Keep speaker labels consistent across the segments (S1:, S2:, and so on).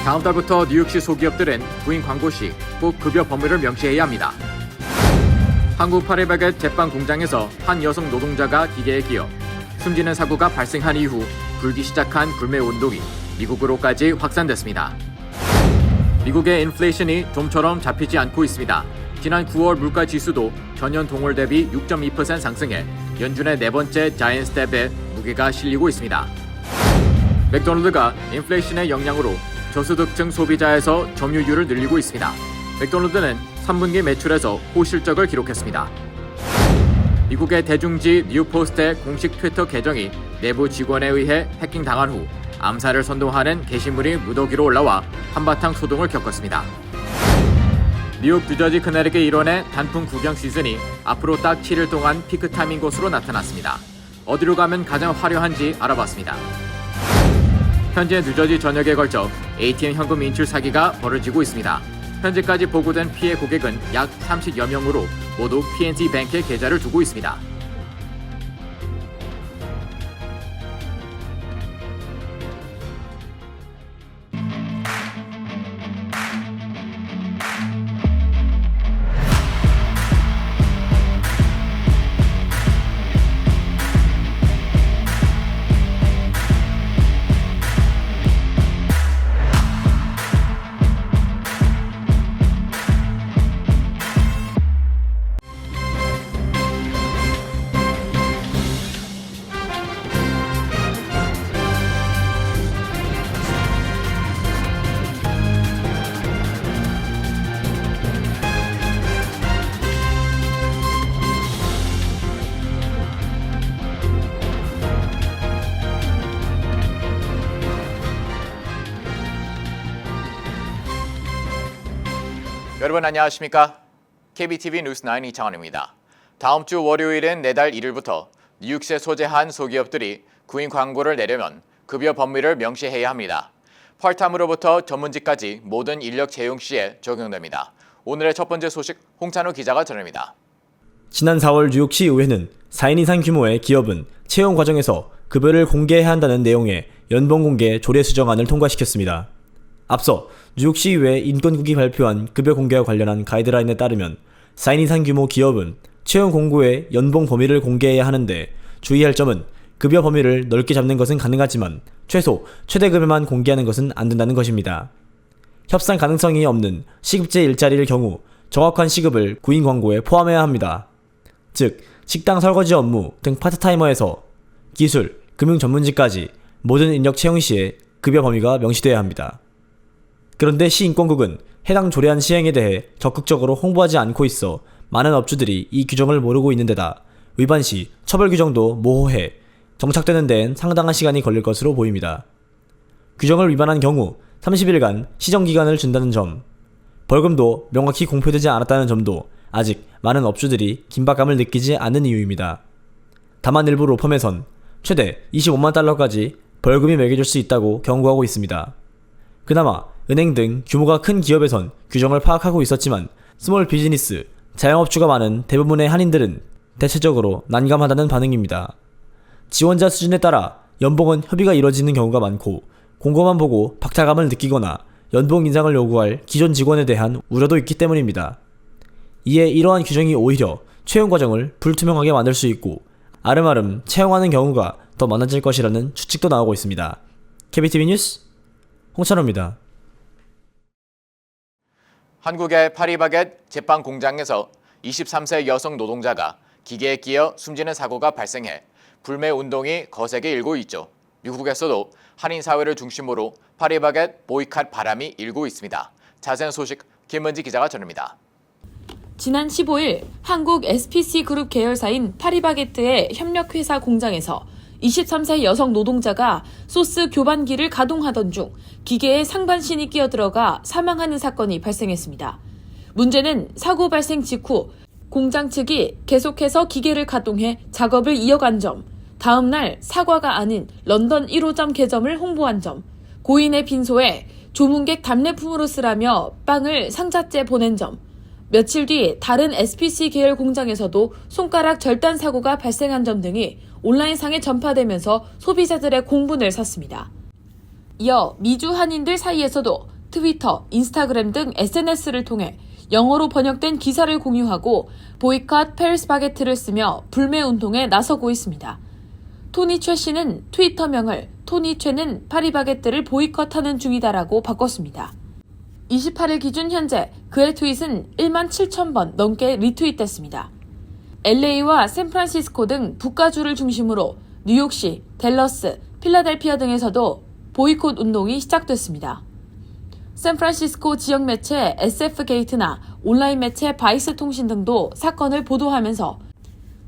S1: 다음 달부터 뉴욕시 소기업들은 구인 광고 시 꼭 급여 범위를 명시해야 합니다. 한국 파리바게뜨 제빵 공장에서 한 여성 노동자가 기계에 끼어 숨지는 사고가 발생한 이후 불기 시작한 불매 운동이 미국으로까지 확산됐습니다. 미국의 인플레이션이 좀처럼 잡히지 않고 있습니다. 지난 9월 물가 지수도 전년 동월 대비 6.2% 상승해 연준의 네 번째 자이언트 스텝에 무게가 실리고 있습니다. 맥도날드가 인플레이션의 영향으로 저소득층 소비자에서 점유율을 늘리고 있습니다. 맥도날드는 3분기 매출에서 호실적을 기록했습니다. 미국의 대중지 뉴포스트의 공식 트위터 계정이 내부 직원에 의해 해킹당한 후 암살을 선동하는 게시물이 무더기로 올라와 한바탕 소동을 겪었습니다. 뉴욕, 뉴저지, 커네리컷 일원의 단풍 구경 시즌이 앞으로 딱 7일 동안 피크 타임인 것으로 나타났습니다. 어디로 가면 가장 화려한지 알아봤습니다. 현재 뉴저지 전역에 걸쳐 ATM 현금 인출 사기가 벌어지고 있습니다. 현재까지 보고된 피해 고객은 약 30여 명으로 모두 PNC 뱅크에 계좌를 두고 있습니다. 여러분 안녕하십니까? KBTV 뉴스9 이창원입니다. 다음 주 월요일인 내달 1일부터 뉴욕시에 소재한 소기업들이 구인 광고를 내려면 급여 범위를 명시해야 합니다. 파트타임으로부터 전문직까지 모든 인력 채용 시에 적용됩니다. 오늘의 첫 번째 소식 홍찬우 기자가 전합니다.
S2: 지난 4월 뉴욕시 의회는 4인 이상 규모의 기업은 채용 과정에서 급여를 공개해야 한다는 내용의 연봉 공개 조례 수정안을 통과시켰습니다. 앞서 뉴욕시의회 인권국이 발표한 급여 공개와 관련한 가이드라인에 따르면 4인 이상 규모 기업은 채용 공고에 연봉 범위를 공개해야 하는데 주의할 점은 급여 범위를 넓게 잡는 것은 가능하지만 최대 급여만 공개하는 것은 안 된다는 것입니다. 협상 가능성이 없는 시급제 일자리일 경우 정확한 시급을 구인 광고에 포함해야 합니다. 즉, 식당 설거지 업무 등 파트타이머에서 기술, 금융 전문직까지 모든 인력 채용 시에 급여 범위가 명시돼야 합니다. 그런데 시인권국은 해당 조례안 시행에 대해 적극적으로 홍보하지 않고 있어 많은 업주들이 이 규정을 모르고 있는 데다 위반 시 처벌 규정도 모호해 정착되는 데엔 상당한 시간이 걸릴 것으로 보입니다. 규정을 위반한 경우 30일간 시정기간을 준다는 점, 벌금도 명확히 공표되지 않았다는 점도 아직 많은 업주들이 긴박감을 느끼지 않는 이유입니다. 다만 일부 로펌에선 최대 25만 달러까지 벌금이 매겨질 수 있다고 경고하고 있습니다. 그나마 은행 등 규모가 큰 기업에선 규정을 파악하고 있었지만 스몰 비즈니스, 자영업주가 많은 대부분의 한인들은 대체적으로 난감하다는 반응입니다. 지원자 수준에 따라 연봉은 협의가 이뤄지는 경우가 많고 공고만 보고 박탈감을 느끼거나 연봉 인상을 요구할 기존 직원에 대한 우려도 있기 때문입니다. 이에 이러한 규정이 오히려 채용 과정을 불투명하게 만들 수 있고 아름아름 채용하는 경우가 더 많아질 것이라는 추측도 나오고 있습니다. KBTV 뉴스 홍찬호입니다.
S1: 한국의 파리바게뜨 제빵 공장에서 23세 여성 노동자가 기계에 끼어 숨지는 사고가 발생해 불매 운동이 거세게 일고 있죠. 미국에서도 한인 사회를 중심으로 파리바게뜨 보이콧 바람이 일고 있습니다. 자세한 소식 김은지 기자가 전합니다.
S3: 지난 15일 한국 SPC 그룹 계열사인 파리바게뜨의 협력회사 공장에서 23세 여성 노동자가 소스 교반기를 가동하던 중 기계에 상반신이 끼어들어가 사망하는 사건이 발생했습니다. 문제는 사고 발생 직후 공장 측이 계속해서 기계를 가동해 작업을 이어간 점, 다음 날 사과가 아닌 런던 1호점 개점을 홍보한 점, 고인의 빈소에 조문객 답례품으로 쓰라며 빵을 상자째 보낸 점, 며칠 뒤 다른 SPC 계열 공장에서도 손가락 절단 사고가 발생한 점 등이 온라인상에 전파되면서 소비자들의 공분을 샀습니다. 이어 미주 한인들 사이에서도 트위터, 인스타그램 등 SNS를 통해 영어로 번역된 기사를 공유하고 보이콧 페리스 바게트를 쓰며 불매 운동에 나서고 있습니다. 토니 최 씨는 트위터명을 토니 최는 파리바게뜨를 보이콧하는 중이다라고 바꿨습니다. 28일 기준 현재 그의 트윗은 1만 7천 번 넘게 리트윗됐습니다. LA와 샌프란시스코 등 북가주를 중심으로 뉴욕시, 댈러스, 필라델피아 등에서도 보이콧 운동이 시작됐습니다. 샌프란시스코 지역 매체 SF게이트나 온라인 매체 바이스 통신 등도 사건을 보도하면서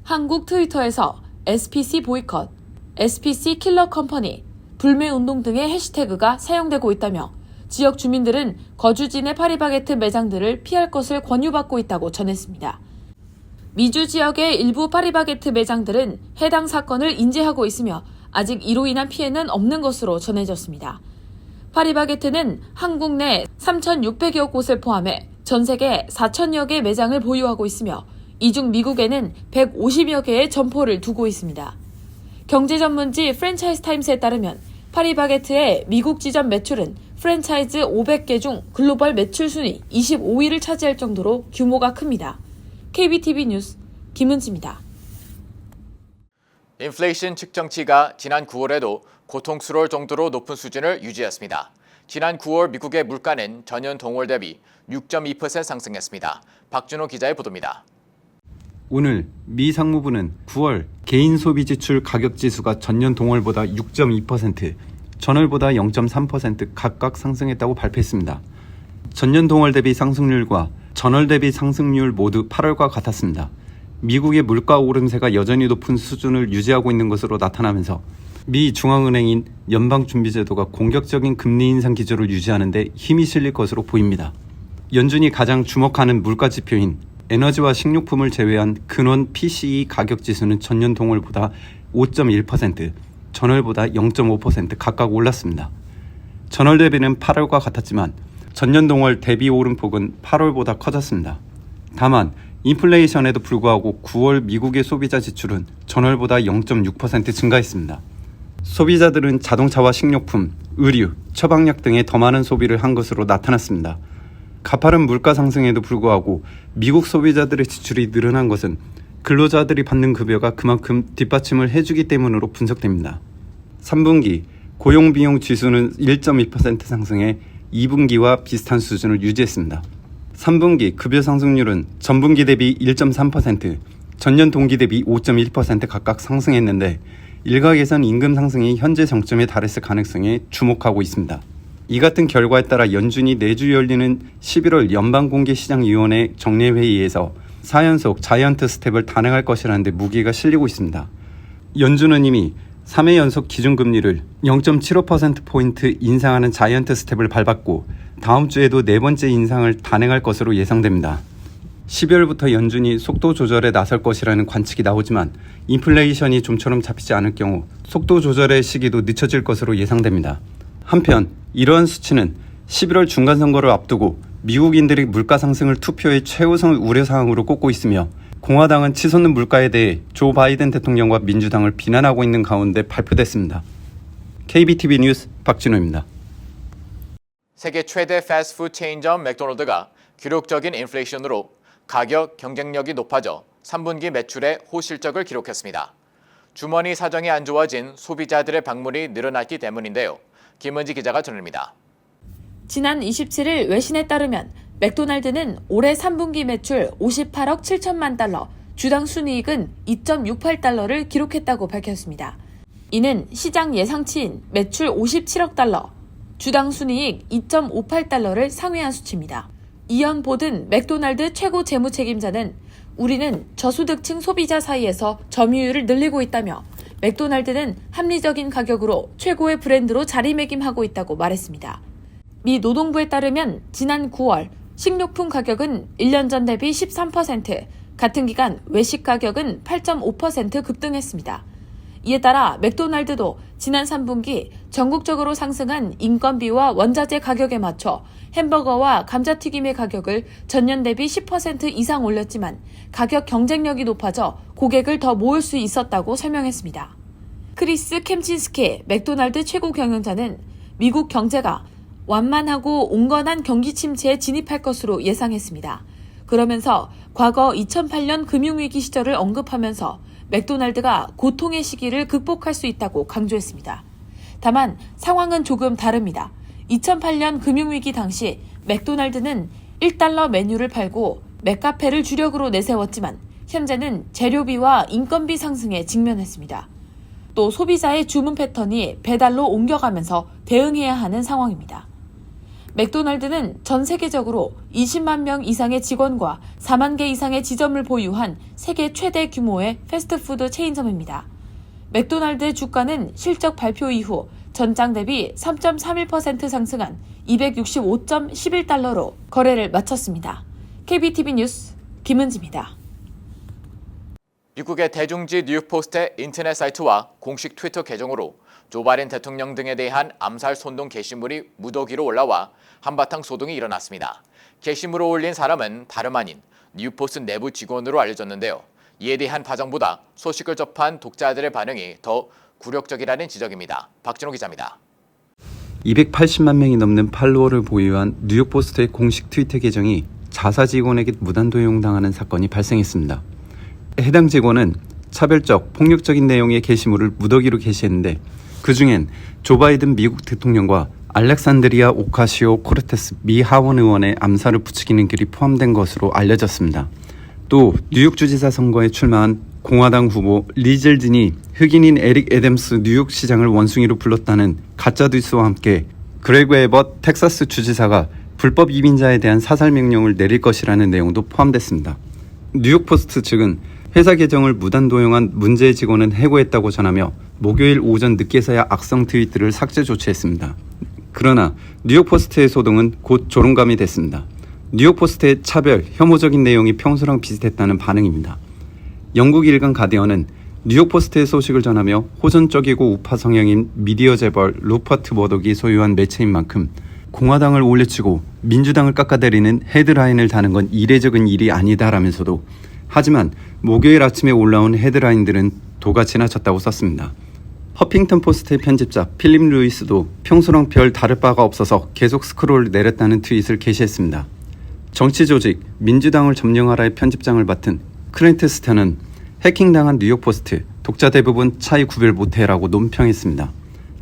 S3: 한국 트위터에서 SPC 보이콧, SPC 킬러 컴퍼니, 불매 운동 등의 해시태그가 사용되고 있다며 지역 주민들은 거주진의 파리바게트 매장들을 피할 것을 권유받고 있다고 전했습니다. 미주 지역의 일부 파리바게트 매장들은 해당 사건을 인지하고 있으며 아직 이로 인한 피해는 없는 것으로 전해졌습니다. 파리바게트는 한국 내 3,600여 곳을 포함해 전 세계 4,000여 개 매장을 보유하고 있으며 이 중 미국에는 150여 개의 점포를 두고 있습니다. 경제 전문지 프랜차이즈 타임스에 따르면 파리바게트의 미국 지점 매출은 프랜차이즈 500개 중 글로벌 매출 순위 25위를 차지할 정도로 규모가 큽니다. KBTV 뉴스 김은지입니다.
S1: 인플레이션 측정치가 지난 9월에도 고통스러울 정도로 높은 수준을 유지했습니다. 지난 9월 미국의 물가는 전년 동월 대비 6.2% 상승했습니다. 박준호 기자의 보도입니다.
S4: 오늘 미 상무부는 9월 개인 소비 지출 가격 지수가 전년 동월보다 6.2%, 전월보다 0.3% 각각 상승했다고 발표했습니다. 전년 동월 대비 상승률과 전월 대비 상승률 모두 8월과 같았습니다. 미국의 물가 오름세가 여전히 높은 수준을 유지하고 있는 것으로 나타나면서 미 중앙은행인 연방준비제도가 공격적인 금리 인상 기조를 유지하는 데 힘이 실릴 것으로 보입니다. 연준이 가장 주목하는 물가 지표인 에너지와 식료품을 제외한 근원 PCE 가격 지수는 전년 동월보다 5.1%, 전월보다 0.5% 각각 올랐습니다. 전월 대비는 8월과 같았지만 전년 동월 대비 오름폭은 8월보다 커졌습니다. 다만 인플레이션에도 불구하고 9월 미국의 소비자 지출은 전월보다 0.6% 증가했습니다. 소비자들은 자동차와 식료품, 의류, 처방약 등의 더 많은 소비를 한 것으로 나타났습니다. 가파른 물가 상승에도 불구하고 미국 소비자들의 지출이 늘어난 것은 근로자들이 받는 급여가 그만큼 뒷받침을 해주기 때문으로 분석됩니다. 3분기 고용비용 지수는 1.2% 상승해 2분기와 비슷한 수준을 유지했습니다. 3분기 급여 상승률은 전분기 대비 1.3%, 전년 동기 대비 5.1% 각각 상승했는데 일각에선 임금 상승이 현재 정점에 달했을 가능성에 주목하고 있습니다. 이 같은 결과에 따라 연준이 내주 열리는 11월 연방공개시장위원회 정례회의에서 4연속 자이언트 스텝을 단행할 것이라는 데 무게가 실리고 있습니다. 연준은 이미 3회 연속 기준금리를 0.75%포인트 인상하는 자이언트 스텝을 밟았고 다음 주에도 네 번째 인상을 단행할 것으로 예상됩니다. 12월부터 연준이 속도 조절에 나설 것이라는 관측이 나오지만 인플레이션이 좀처럼 잡히지 않을 경우 속도 조절의 시기도 늦춰질 것으로 예상됩니다. 한편 이러한 수치는 11월 중간선거를 앞두고 미국인들이 물가 상승을 투표의 최우선 우려사항으로 꼽고 있으며 공화당은 치솟는 물가에 대해 조 바이든 대통령과 민주당을 비난하고 있는 가운데 발표됐습니다. KBTV 뉴스 박진호입니다.
S1: 세계 최대 패스트푸드 체인점 맥도날드가 기록적인 인플레이션으로 가격 경쟁력이 높아져 3분기 매출의 호실적을 기록했습니다. 주머니 사정이 안 좋아진 소비자들의 방문이 늘어났기 때문인데요. 김은지 기자가 전합니다.
S3: 지난 27일 외신에 따르면 맥도날드는 올해 3분기 매출 58억 7천만 달러, 주당 순이익은 2.68달러를 기록했다고 밝혔습니다. 이는 시장 예상치인 매출 57억 달러, 주당 순이익 2.58달러를 상회한 수치입니다. 이언 보든 맥도날드 최고 재무 책임자는 우리는 저소득층 소비자 사이에서 점유율을 늘리고 있다며 맥도날드는 합리적인 가격으로 최고의 브랜드로 자리매김하고 있다고 말했습니다. 미 노동부에 따르면 지난 9월 식료품 가격은 1년 전 대비 13%, 같은 기간 외식 가격은 8.5% 급등했습니다. 이에 따라 맥도날드도 지난 3분기 전국적으로 상승한 인건비와 원자재 가격에 맞춰 햄버거와 감자튀김의 가격을 전년 대비 10% 이상 올렸지만 가격 경쟁력이 높아져 고객을 더 모을 수 있었다고 설명했습니다. 크리스 캠친스키 맥도날드 최고 경영자는 미국 경제가 완만하고 온건한 경기 침체에 진입할 것으로 예상했습니다. 그러면서 과거 2008년 금융위기 시절을 언급하면서 맥도날드가 고통의 시기를 극복할 수 있다고 강조했습니다. 다만 상황은 조금 다릅니다. 2008년 금융위기 당시 맥도날드는 1달러 메뉴를 팔고 맥카페를 주력으로 내세웠지만 현재는 재료비와 인건비 상승에 직면했습니다. 또 소비자의 주문 패턴이 배달로 옮겨가면서 대응해야 하는 상황입니다. 맥도날드는 전 세계적으로 20만 명 이상의 직원과 4만 개 이상의 지점을 보유한 세계 최대 규모의 패스트푸드 체인점입니다. 맥도날드의 주가는 실적 발표 이후 전장 대비 3.31% 상승한 265.11달러로 거래를 마쳤습니다. KBTV 뉴스 김은지입니다.
S1: 미국의 대중지 뉴욕포스트의 인터넷 사이트와 공식 트위터 계정으로 조 바이든 대통령 등에 대한 암살 선동 게시물이 무더기로 올라와 한바탕 소동이 일어났습니다. 게시물을 올린 사람은 다름 아닌 뉴욕포스트 내부 직원으로 알려졌는데요. 이에 대한 파장보다 소식을 접한 독자들의 반응이 더 굴욕적이라는 지적입니다. 박진호 기자입니다.
S4: 280만 명이 넘는 팔로워를 보유한 뉴욕포스트의 공식 트위터 계정이 자사 직원에게 무단 도용당하는 사건이 발생했습니다. 해당 직원은 차별적, 폭력적인 내용의 게시물을 무더기로 게시했는데 그중엔 조 바이든 미국 대통령과 알렉산드리아 오카시오코르테스 미 하원 의원의 암살을 부추기는 글이 포함된 것으로 알려졌습니다. 또 뉴욕주지사 선거에 출마한 공화당 후보 리젤딘이 흑인인 에릭 애덤스 뉴욕시장을 원숭이로 불렀다는 가짜 뉴스와 함께 그레그 에벗 텍사스 주지사가 불법 이민자에 대한 사살 명령을 내릴 것이라는 내용도 포함됐습니다. 뉴욕포스트 측은 회사 계정을 무단 도용한 문제의 직원은 해고했다고 전하며 목요일 오전 늦게서야 악성 트윗들을 삭제 조치했습니다. 그러나 뉴욕포스트의 소동은 곧 조롱감이 됐습니다. 뉴욕포스트의 차별, 혐오적인 내용이 평소랑 비슷했다는 반응입니다. 영국 일간 가디언은 뉴욕포스트의 소식을 전하며 호전적이고 우파 성향인 미디어 재벌 루퍼트 머독이 소유한 매체인 만큼 공화당을 올려치고 민주당을 깎아내리는 헤드라인을 다는 건 이례적인 일이 아니다라면서도 하지만 목요일 아침에 올라온 헤드라인들은 도가 지나쳤다고 썼습니다. 허핑턴 포스트의 편집자 필립 루이스도 평소랑 별 다를 바가 없어서 계속 스크롤을 내렸다는 트윗을 게시했습니다. 정치 조직 민주당을 점령하라의 편집장을 맡은 클린트 스턴은 해킹당한 뉴욕포스트 독자 대부분 차이 구별 못해라고 논평했습니다.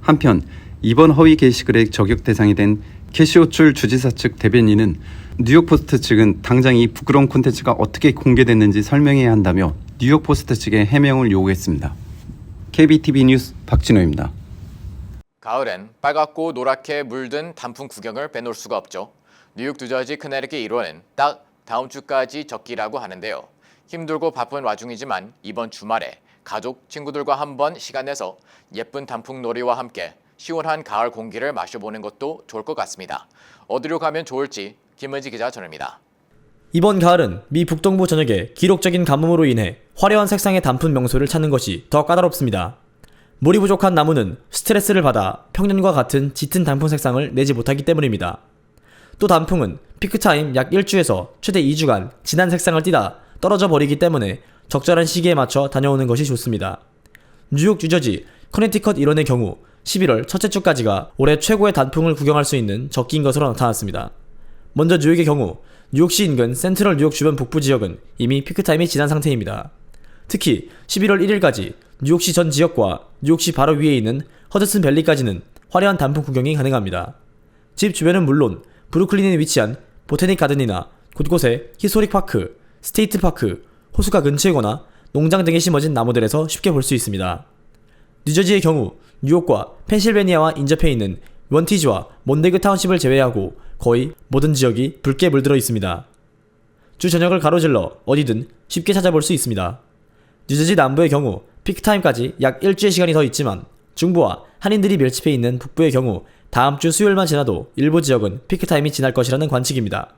S4: 한편 이번 허위 게시글의 저격 대상이 된 캐시오출 주지사 측 대변인은 뉴욕포스트 측은 당장 이 부끄러운 콘텐츠가 어떻게 공개됐는지 설명해야 한다며 뉴욕포스트 측에 해명을 요구했습니다. KBTV 뉴스 박진호입니다.
S1: 가을엔 빨갛고 노랗게 물든 단풍 구경을 빼놓을 수가 없죠. 뉴욕 뉴저지 커네티컷 1호는 딱 다음 주까지 적기라고 하는데요. 힘들고 바쁜 와중이지만 이번 주말에 가족, 친구들과 한번 시간 내서 예쁜 단풍 놀이와 함께 시원한 가을 공기를 마셔보는 것도 좋을 것 같습니다. 어디로 가면 좋을지 김은지 기자 전합니다.
S2: 이번 가을은 미 북동부 전역에 기록적인 가뭄으로 인해 화려한 색상의 단풍 명소를 찾는 것이 더 까다롭습니다. 물이 부족한 나무는 스트레스를 받아 평년과 같은 짙은 단풍 색상을 내지 못하기 때문입니다. 또 단풍은 피크타임 약 1주에서 최대 2주간 진한 색상을 띠다 떨어져 버리기 때문에 적절한 시기에 맞춰 다녀오는 것이 좋습니다. 뉴욕 뉴저지 커네티컷 1원의 경우 11월 첫째 주까지가 올해 최고의 단풍을 구경할 수 있는 적기인 것으로 나타났습니다. 먼저 뉴욕의 경우 뉴욕시 인근 센트럴 뉴욕 주변 북부 지역은 이미 피크타임이 지난 상태입니다. 특히 11월 1일까지 뉴욕시 전 지역과 뉴욕시 바로 위에 있는 허드슨 밸리까지는 화려한 단풍 구경이 가능합니다. 집 주변은 물론 브루클린에 위치한 보테닉 가든이나 곳곳에 히스토릭 파크, 스테이트 파크, 호수가 근처이거나 농장 등에 심어진 나무들에서 쉽게 볼 수 있습니다. 뉴저지의 경우 뉴욕과 펜실베니아와 인접해 있는 원티지와 몬데그 타운십을 제외하고 거의 모든 지역이 붉게 물들어 있습니다. 주 전역을 가로질러 어디든 쉽게 찾아볼 수 있습니다. 뉴저지 남부의 경우 피크타임까지 약 일주의 시간이 더 있지만 중부와 한인들이 밀집해 있는 북부의 경우 다음 주 수요일만 지나도 일부 지역은 피크타임이 지날 것이라는 관측입니다.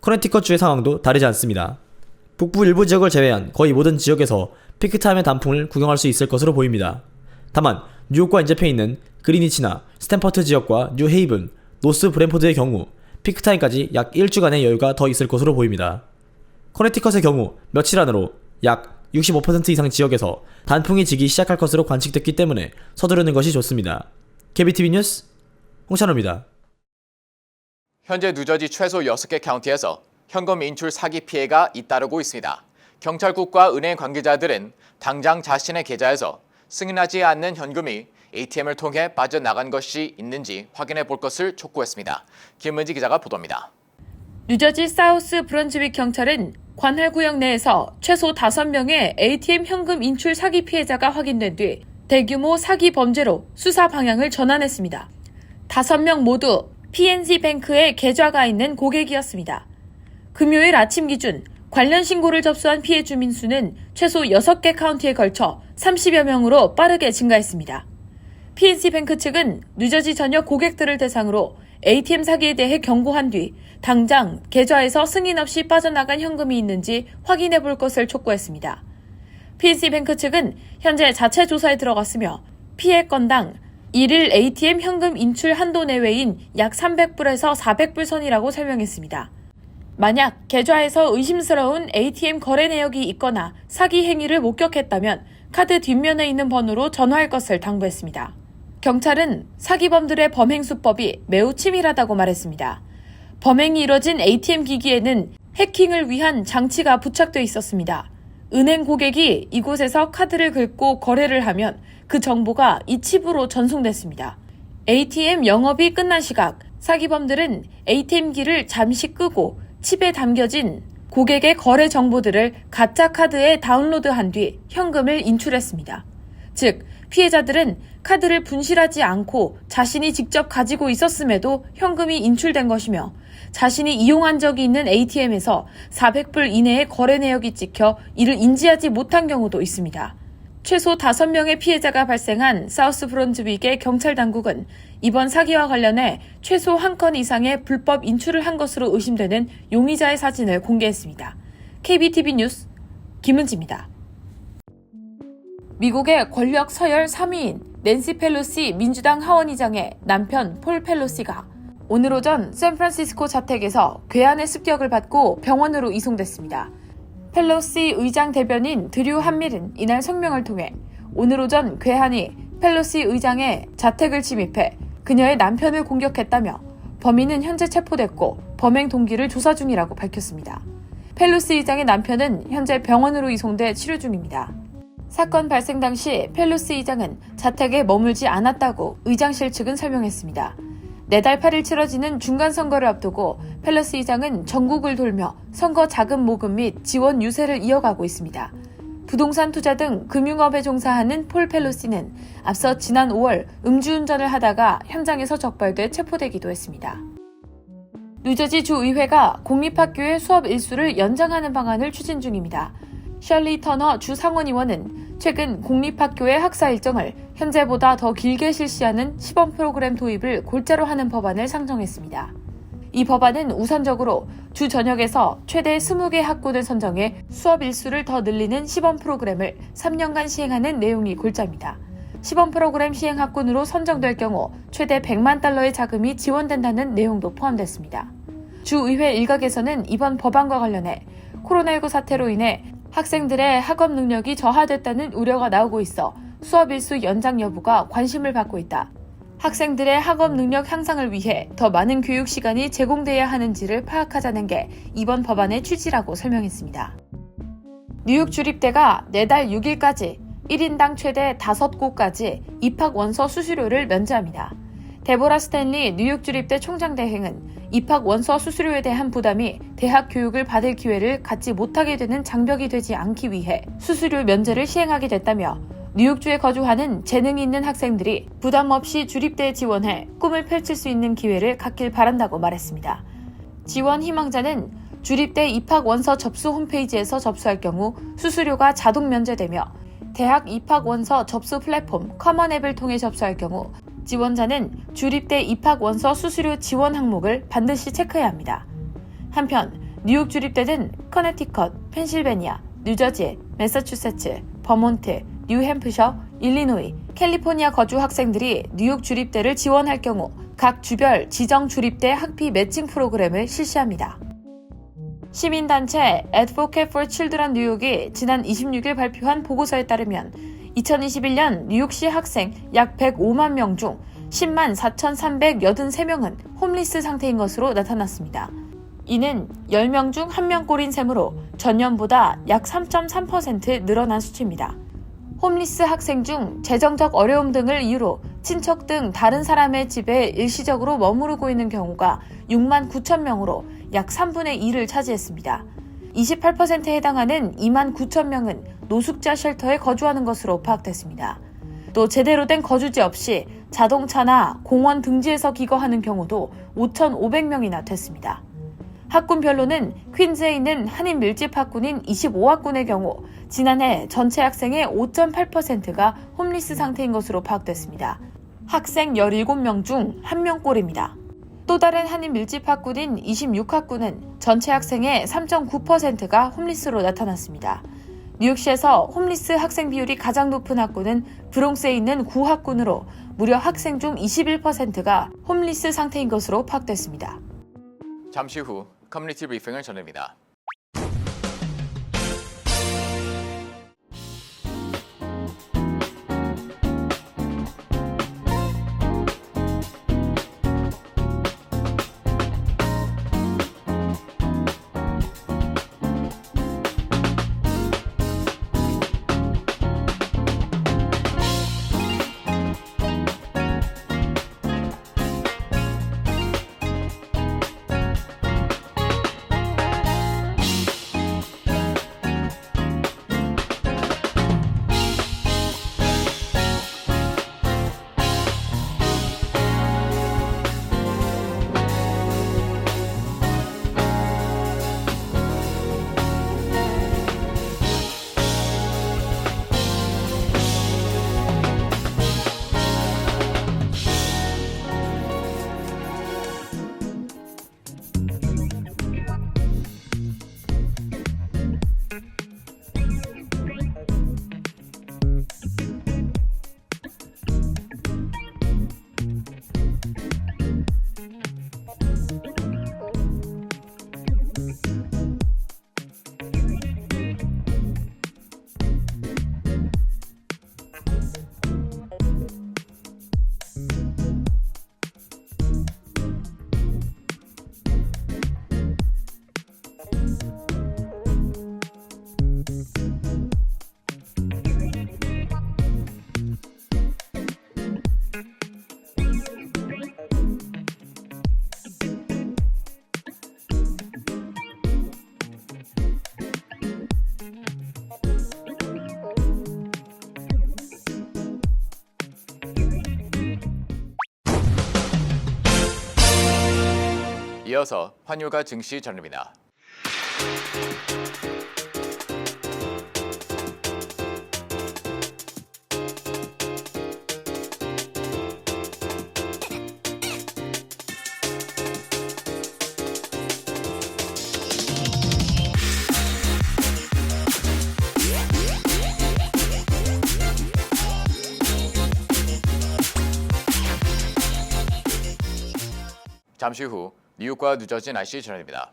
S2: 커네티컷주의 상황도 다르지 않습니다. 북부 일부 지역을 제외한 거의 모든 지역에서 피크타임의 단풍을 구경할 수 있을 것으로 보입니다. 다만 뉴욕과 인접해 있는 그리니치나 스탠퍼트 지역과 뉴헤이븐, 노스 브랜포드의 경우 피크타임까지 약 1주간의 여유가 더 있을 것으로 보입니다. 커네티컷의 경우 며칠 안으로 약 65% 이상 지역에서 단풍이 지기 시작할 것으로 관측됐기 때문에 서두르는 것이 좋습니다. KBTV 뉴스 홍찬호입니다.
S1: 현재 뉴저지 최소 6개 카운티에서 현금 인출 사기 피해가 잇따르고 있습니다. 경찰국과 은행 관계자들은 당장 자신의 계좌에서 승인하지 않는 현금이 ATM을 통해 빠져나간 것이 있는지 확인해 볼 것을 촉구했습니다. 김은지 기자가 보도합니다.
S3: 뉴저지 사우스 브런즈윅 경찰은 관할 구역 내에서 최소 5명의 ATM 현금 인출 사기 피해자가 확인된 뒤 대규모 사기 범죄로 수사 방향을 전환했습니다. 5명 모두 PNC 뱅크에 계좌가 있는 고객이었습니다. 금요일 아침 기준 관련 신고를 접수한 피해 주민 수는 최소 6개 카운티에 걸쳐 30여 명으로 빠르게 증가했습니다. PNC 뱅크 측은 뉴저지 전역 고객들을 대상으로 ATM 사기에 대해 경고한 뒤 당장 계좌에서 승인 없이 빠져나간 현금이 있는지 확인해 볼 것을 촉구했습니다. PNC 뱅크 측은 현재 자체 조사에 들어갔으며 피해 건당 1일 ATM 현금 인출 한도 내외인 약 300불에서 400불 선이라고 설명했습니다. 만약 계좌에서 의심스러운 ATM 거래 내역이 있거나 사기 행위를 목격했다면 카드 뒷면에 있는 번호로 전화할 것을 당부했습니다. 경찰은 사기범들의 범행 수법이 매우 치밀하다고 말했습니다. 범행이 이뤄진 ATM 기기에는 해킹을 위한 장치가 부착돼 있었습니다. 은행 고객이 이곳에서 카드를 긁고 거래를 하면 그 정보가 이 칩으로 전송됐습니다. ATM 영업이 끝난 시각, 사기범들은 ATM기를 잠시 끄고 칩에 담겨진 고객의 거래 정보들을 가짜 카드에 다운로드한 뒤 현금을 인출했습니다. 즉, 피해자들은 카드를 분실하지 않고 자신이 직접 가지고 있었음에도 현금이 인출된 것이며 자신이 이용한 적이 있는 ATM에서 400불 이내의 거래 내역이 찍혀 이를 인지하지 못한 경우도 있습니다. 최소 5명의 피해자가 발생한 사우스 브런즈윅의 경찰 당국은 이번 사기와 관련해 최소 1건 이상의 불법 인출을 한 것으로 의심되는 용의자의 사진을 공개했습니다. KBTV 뉴스 김은지입니다. 미국의 권력 서열 3위인 낸시 펠로시 민주당 하원의장의 남편 폴 펠로시가 오늘 오전 샌프란시스코 자택에서 괴한의 습격을 받고 병원으로 이송됐습니다. 펠로시 의장 대변인 드류 한밀은 이날 성명을 통해 오늘 오전 괴한이 펠로시 의장의 자택을 침입해 그녀의 남편을 공격했다며 범인은 현재 체포됐고 범행 동기를 조사 중이라고 밝혔습니다. 펠로시 의장의 남편은 현재 병원으로 이송돼 치료 중입니다. 사건 발생 당시 펠로시 의장은 자택에 머물지 않았다고 의장실 측은 설명했습니다. 내달 8일 치러지는 중간선거를 앞두고 펠로시 의장은 전국을 돌며 선거 자금 모금 및 지원 유세를 이어가고 있습니다. 부동산 투자 등 금융업에 종사하는 폴 펠로시는 앞서 지난 5월 음주운전을 하다가 현장에서 적발돼 체포되기도 했습니다. 뉴저지 주의회가 공립학교의 수업 일수를 연장하는 방안을 추진 중입니다. 셜리 터너 주 상원의원은 최근 공립학교의 학사 일정을 현재보다 더 길게 실시하는 시범 프로그램 도입을 골자로 하는 법안을 상정했습니다. 이 법안은 우선적으로 주 전역에서 최대 20개 학군을 선정해 수업 일수를 더 늘리는 시범 프로그램을 3년간 시행하는 내용이 골자입니다. 시범 프로그램 시행 학군으로 선정될 경우 최대 100만 달러의 자금이 지원된다는 내용도 포함됐습니다. 주의회 일각에서는 이번 법안과 관련해 코로나19 사태로 인해 학생들의 학업 능력이 저하됐다는 우려가 나오고 있어 수업 일수 연장 여부가 관심을 받고 있다. 학생들의 학업 능력 향상을 위해 더 많은 교육 시간이 제공돼야 하는지를 파악하자는 게 이번 법안의 취지라고 설명했습니다. 뉴욕 주립대가 내달 6일까지 1인당 최대 5곳까지 입학 원서 수수료를 면제합니다. 데보라 스탠리 뉴욕 주립대 총장 대행은 입학 원서 수수료에 대한 부담이 대학 교육을 받을 기회를 갖지 못하게 되는 장벽이 되지 않기 위해 수수료 면제를 시행하게 됐다며 뉴욕주에 거주하는 재능이 있는 학생들이 부담 없이 주립대에 지원해 꿈을 펼칠 수 있는 기회를 갖길 바란다고 말했습니다. 지원 희망자는 주립대 입학 원서 접수 홈페이지에서 접수할 경우 수수료가 자동 면제되며 대학 입학 원서 접수 플랫폼 커먼앱을 통해 접수할 경우 지원자는 주립대 입학 원서 수수료 지원 항목을 반드시 체크해야 합니다. 한편 뉴욕 주립대는 커네티컷, 펜실베니아, 뉴저지, 매사추세츠, 버몬트, 뉴햄프셔, 일리노이, 캘리포니아 거주 학생들이 뉴욕 주립대를 지원할 경우 각 주별 지정 주립대 학비 매칭 프로그램을 실시합니다. 시민단체 Advocate for Children 뉴욕이 지난 26일 발표한 보고서에 따르면 2021년 뉴욕시 학생 약 105만 명 중 10만 4,383명은 홈리스 상태인 것으로 나타났습니다. 이는 10명 중 1명꼴인 셈으로 전년보다 약 3.3% 늘어난 수치입니다. 홈리스 학생 중 재정적 어려움 등을 이유로 친척 등 다른 사람의 집에 일시적으로 머무르고 있는 경우가 6만 9천 명으로 약 3분의 2를 차지했습니다. 28%에 해당하는 2만 9천 명은 노숙자 쉘터에 거주하는 것으로 파악됐습니다. 또 제대로 된 거주지 없이 자동차나 공원 등지에서 기거하는 경우도 5,500명이나 됐습니다. 학군별로는 퀸즈에 있는 한인 밀집 학군인 25학군의 경우 지난해 전체 학생의 5.8%가 홈리스 상태인 것으로 파악됐습니다. 학생 17명 중 1명꼴입니다. 또 다른 한인 밀집 학군인 26학군은 전체 학생의 3.9%가 홈리스로 나타났습니다. 뉴욕시에서 홈리스 학생 비율이 가장 높은 학군은 브롱스에 있는 9학군으로 무려 학생 중 21%가 홈리스 상태인 것으로 파악됐습니다.
S1: 잠시 후 커뮤니티 브리핑을 전합니다. 이어서 환율과 증시 전합니다. 잠시 후 뉴욕과 뉴저지 날씨 전해드립니다.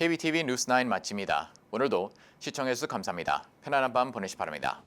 S1: KBTV 뉴스9 마칩니다. 오늘도 시청해주셔서 감사합니다. 편안한 밤 보내시기 바랍니다.